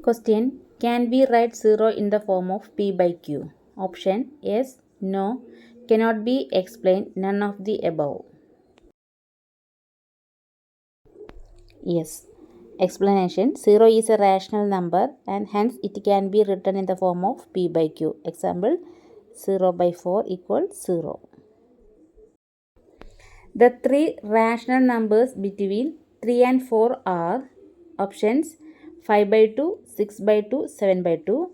Question. Can we write 0 in the form of P by Q? Option. Yes, no, cannot be explained, none of the above. Yes. Explanation. 0 is a rational number and hence it can be written in the form of P by Q. Example, 0 by 4 equals 0. The three rational numbers between 3 and 4 are options 5 by 2, 6 by 2, 7 by 2,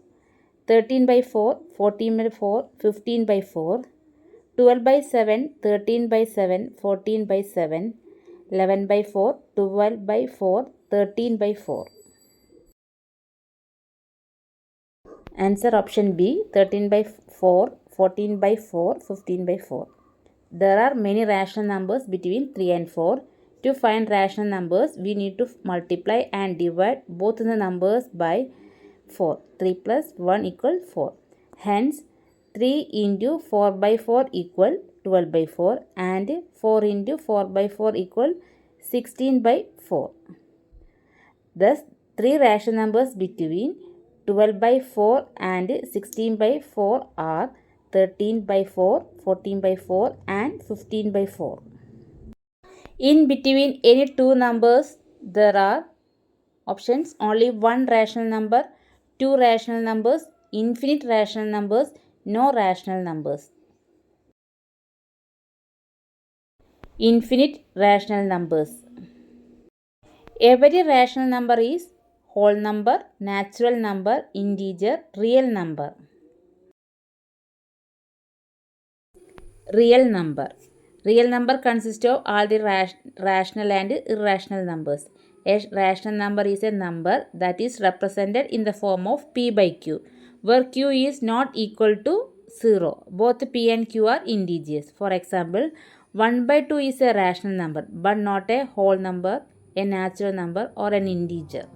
13 by 4, 14 by 4, 15 by 4, 12 by 7, 13 by 7, 14 by 7, 11 by 4, 12 by 4, 13 by 4. Answer option B, 13 by 4, 14 by 4, 15 by 4. There are many rational numbers between 3 and 4. To find rational numbers, we need to multiply and divide both the numbers by 4. 3 plus 1 equal 4. Hence, 3 into 4 by 4 equal 12 by 4 and 4 into 4 by 4 equal 16 by 4. Thus, three rational numbers between 12 by 4 and 16 by 4 are 13 by 4, 14 by 4 and 15 by 4. In between any two numbers, there are options only one rational number, two rational numbers, infinite rational numbers, no rational numbers. Infinite rational numbers. Every rational number is whole number, natural number, integer, real number. Real number. Real number consists of all the rational and irrational numbers. A rational number is a number that is represented in the form of P by Q, where Q is not equal to 0. Both P and Q are integers. For example, 1 by 2 is a rational number, but not a whole number, a natural number, or an integer.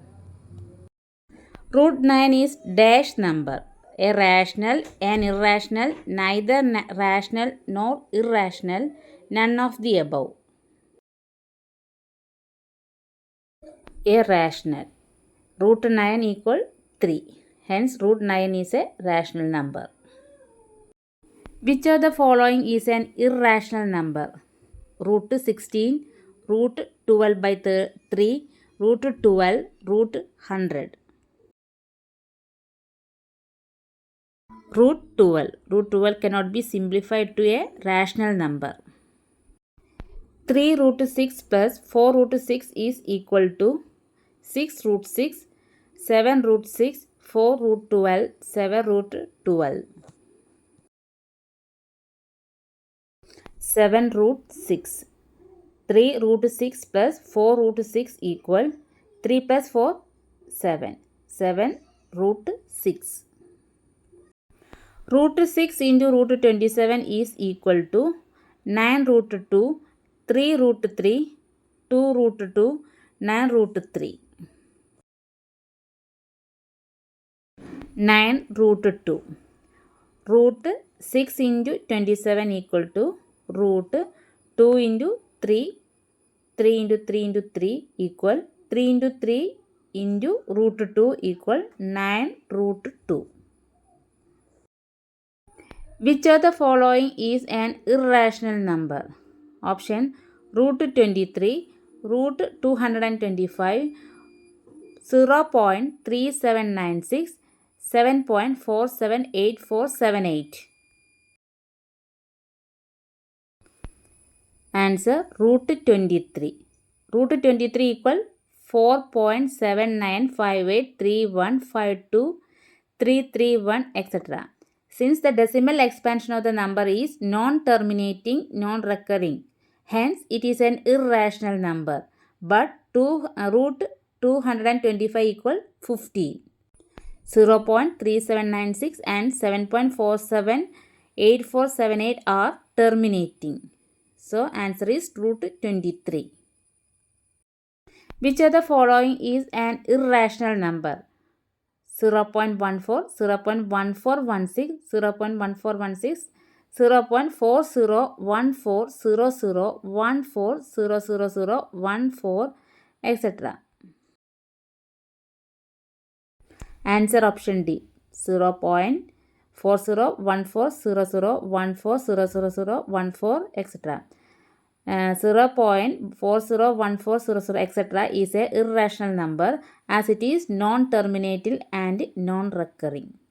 Root 9 is dash number. A rational, an irrational, neither rational nor irrational, none of the above. A rational. Root 9 equal 3. Hence, root 9 is a rational number. Which of the following is an irrational number? Root 16, root 12 by 3, root 12, root 100. Root 12. Root 12 cannot be simplified to a rational number. 3 root 6 plus 4 root 6 is equal to 6 root 6, 7 root 6, 4 root 12, 7 root 12. 7 root 6. 3 root 6 plus 4 root 6 equal 3 plus 4, 7. 7 root 6. Root 6 into root 27 is equal to 9 root 2, 3 root 3, 2 root 2, 9 root 3. 9 root 2. Root 6 into 27 equal to root 2 into 3, 3 into 3 into 3 equal 3 into 3 into root 2 equal 9 root 2. Which of the following is an irrational number? Option root 23, root 225, 0.3796, 7.478478. Answer root 23. Root 23 equal 4.79583152 etc. Since the decimal expansion of the number is non-terminating, non-recurring, hence it is an irrational number. But root 225 equal 50. 0.3796 and 7.478478 are terminating. So answer is root 23. Which of the following is an irrational number? 0.14, 0.1416, 0.1416, 0.401400140014 etc. Answer option D. 0.401400140014 etc. 0.401400 etc. is a irrational number as it is non-terminatal and non-recurring.